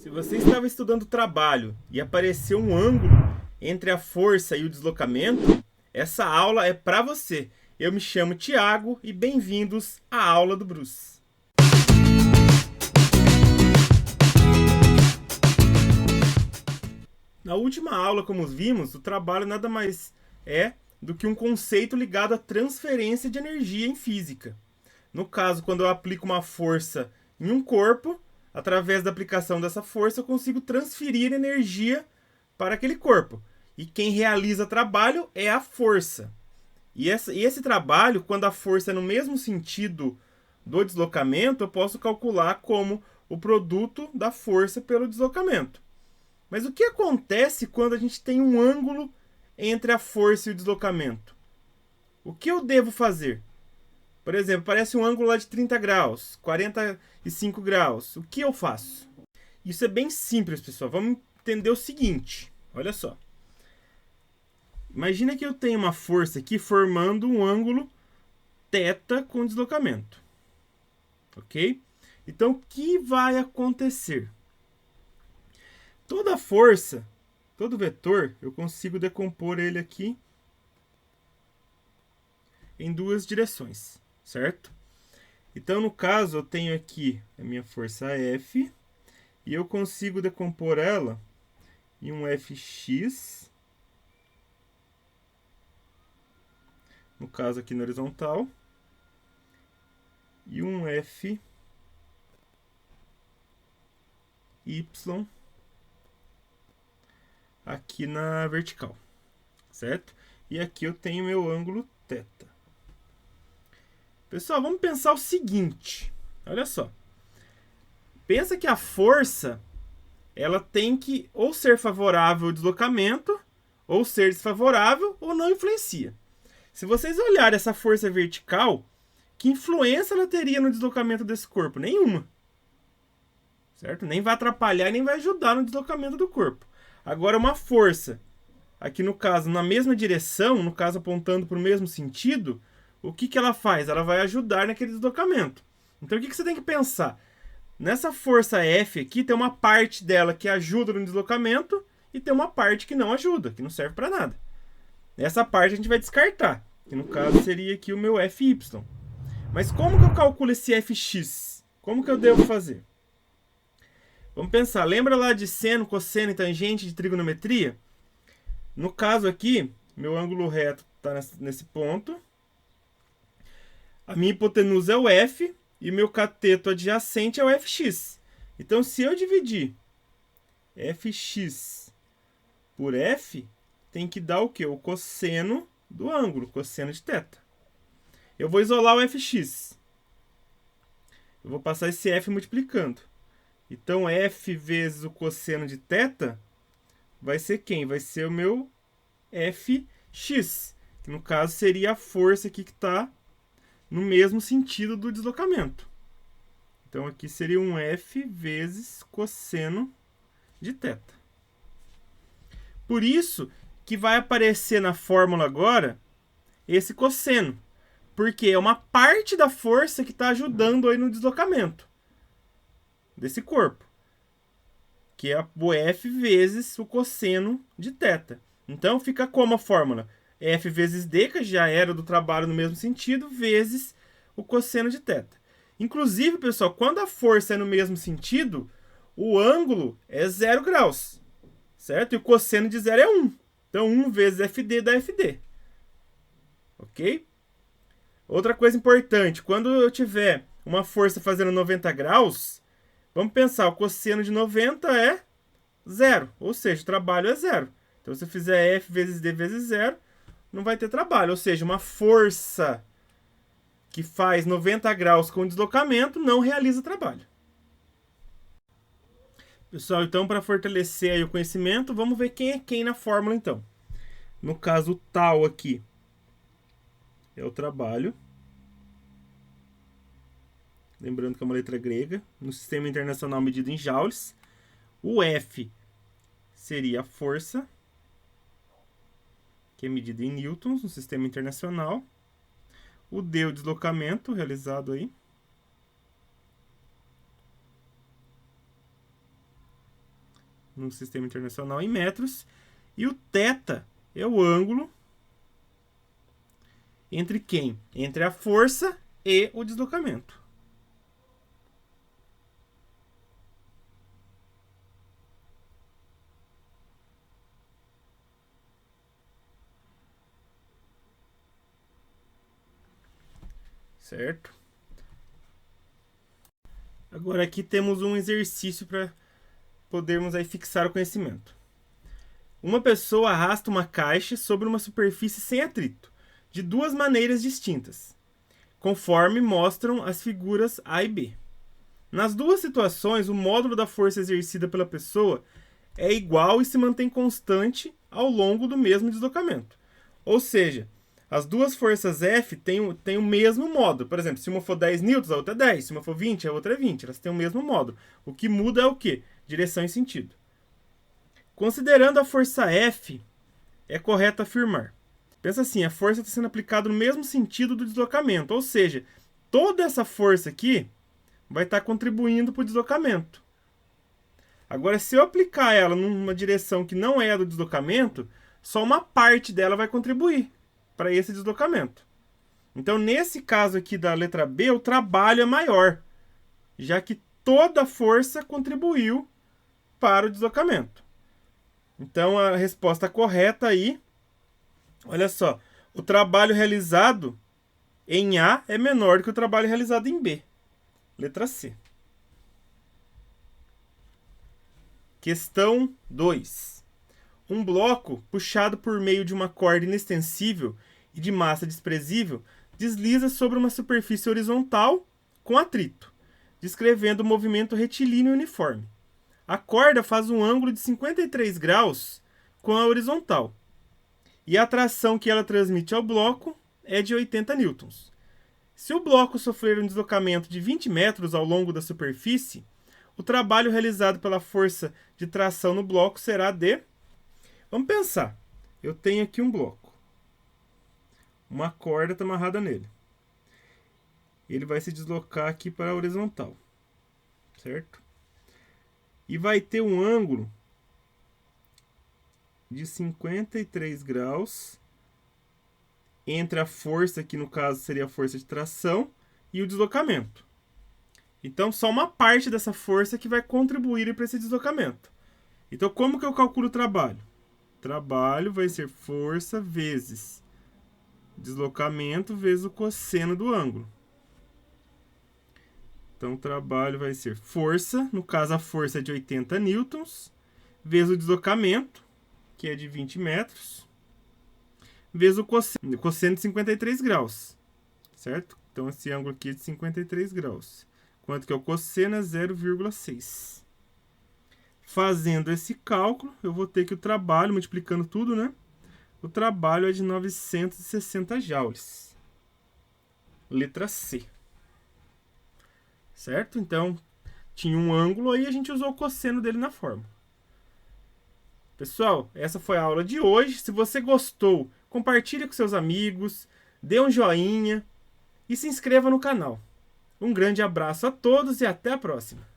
Se você estava estudando trabalho e apareceu um ângulo entre a força e o deslocamento, essa aula é para você. Eu me chamo Tiago e bem-vindos à aula do Bruce. Na última aula, como vimos, o trabalho nada mais é do que um conceito ligado à transferência de energia em física. No caso, quando eu aplico uma força em um corpo, através da aplicação dessa força, eu consigo transferir energia para aquele corpo. E quem realiza trabalho é a força. E esse trabalho, quando a força é no mesmo sentido do deslocamento, eu posso calcular como o produto da força pelo deslocamento. Mas o que acontece quando a gente tem um ângulo entre a força e o deslocamento? O que eu devo fazer? Por exemplo, parece um ângulo lá de 30 graus, 45 graus. O que eu faço? Isso é bem simples, pessoal. Vamos entender o seguinte. Olha só. Imagina que eu tenho uma força aqui formando um ângulo θ com deslocamento. Ok? Então, o que vai acontecer? Toda força, todo vetor, eu consigo decompor ele aqui em duas direções, certo? Então, no caso, eu tenho aqui a minha força F e eu consigo decompor ela em um Fx, no caso aqui na horizontal, e um Fy aqui na vertical, certo? E aqui eu tenho meu ângulo θ. Pessoal, vamos pensar o seguinte. Olha só. Pensa que a força, ela tem que ou ser favorável ao deslocamento, ou ser desfavorável, ou não influencia. Se vocês olharem essa força vertical, que influência ela teria no deslocamento desse corpo? Nenhuma. Certo? Nem vai atrapalhar, nem vai ajudar no deslocamento do corpo. Agora, uma força, aqui no caso, na mesma direção, no caso apontando para o mesmo sentido, o que ela faz? Ela vai ajudar naquele deslocamento. Então, o que você tem que pensar? Nessa força F aqui, tem uma parte dela que ajuda no deslocamento e tem uma parte que não ajuda, que não serve para nada. Essa parte a gente vai descartar, que no caso seria aqui o meu Fy. Mas como que eu calculo esse Fx? Como que eu devo fazer? Vamos pensar, lembra lá de seno, cosseno e tangente de trigonometria? No caso aqui, meu ângulo reto está nesse ponto. A minha hipotenusa é o F e meu cateto adjacente é o Fx. Então, se eu dividir Fx por F, tem que dar o quê? O cosseno do ângulo, cosseno de θ. Eu vou isolar o Fx. Eu vou passar esse F multiplicando. Então, F vezes o cosseno de θ vai ser quem? Vai ser o meu Fx, que no caso seria a força aqui que está no mesmo sentido do deslocamento. Então, aqui seria um F vezes cosseno de θ. Por isso que vai aparecer na fórmula agora esse cosseno, porque é uma parte da força que está ajudando aí no deslocamento desse corpo, que é o F vezes o cosseno de θ. Então, fica como a fórmula? F vezes d, que já era do trabalho no mesmo sentido, vezes o cosseno de θ. Inclusive, pessoal, quando a força é no mesmo sentido, o ângulo é 0 graus, certo? E o cosseno de 0 é 1. Então, 1 vezes FD dá FD. Ok? Outra coisa importante, quando eu tiver uma força fazendo 90 graus, vamos pensar, o cosseno de 90 é 0, ou seja, o trabalho é 0. Então, se eu fizer F vezes D vezes 0, não vai ter trabalho. Ou seja, uma força que faz 90 graus com deslocamento não realiza trabalho. Pessoal, então, para fortalecer aí o conhecimento, vamos ver quem é quem na fórmula, então. No caso, o tal aqui é o trabalho. Lembrando que é uma letra grega. No sistema internacional medido em joules. O F seria a força, que é medida em newtons no sistema internacional. O D, o deslocamento realizado aí. no sistema internacional em metros. E o θ é o ângulo entre quem? Entre a força e o deslocamento. Certo? Agora aqui temos um exercício para podermos aí fixar o conhecimento. Uma pessoa arrasta uma caixa sobre uma superfície sem atrito, de duas maneiras distintas, conforme mostram as figuras A e B. Nas duas situações, o módulo da força exercida pela pessoa é igual e se mantém constante ao longo do mesmo deslocamento. Ou seja, as duas forças F têm o mesmo módulo. Por exemplo, se uma for 10 newtons, a outra é 10. Se uma for 20, a outra é 20. Elas têm o mesmo módulo. O que muda é o quê? Direção e sentido. Considerando a força F, é correto afirmar. Pensa assim, a força está sendo aplicada no mesmo sentido do deslocamento. Ou seja, toda essa força aqui vai estar contribuindo para o deslocamento. Agora, se eu aplicar ela numa direção que não é a do deslocamento, só uma parte dela vai contribuir para esse deslocamento. Então, nesse caso aqui da letra B, o trabalho é maior, já que toda a força contribuiu para o deslocamento. Então, a resposta correta aí, olha só, o trabalho realizado em A é menor do que o trabalho realizado em B. Letra C. Questão 2. Um bloco puxado por meio de uma corda inextensível e de massa desprezível desliza sobre uma superfície horizontal com atrito, descrevendo o movimento retilíneo uniforme. A corda faz um ângulo de 53 graus com a horizontal, e a atração que ela transmite ao bloco é de 80 newtons. Se o bloco sofrer um deslocamento de 20 metros ao longo da superfície, o trabalho realizado pela força de tração no bloco será de... Vamos pensar. Eu tenho aqui um bloco. Uma corda está amarrada nele. Ele vai se deslocar aqui para a horizontal. Certo? E vai ter um ângulo de 53 graus entre a força, que no caso seria a força de tração, e o deslocamento. Então, só uma parte dessa força que vai contribuir para esse deslocamento. Então, como que eu calculo o trabalho? Trabalho vai ser força vezes deslocamento vezes o cosseno do ângulo. Então, o trabalho vai ser força, no caso a força é de 80 newtons, vezes o deslocamento, que é de 20 metros, vezes o cosseno de 53 graus, certo? Então, esse ângulo aqui é de 53 graus. Quanto que é o cosseno? É 0,6. Fazendo esse cálculo, eu vou ter que o trabalho, multiplicando tudo, né? O trabalho é de 960 joules. Letra C. Certo? Então, tinha um ângulo aí, a gente usou o cosseno dele na fórmula. Pessoal, essa foi a aula de hoje. Se você gostou, compartilhe com seus amigos, dê um joinha e se inscreva no canal. Um grande abraço a todos e até a próxima!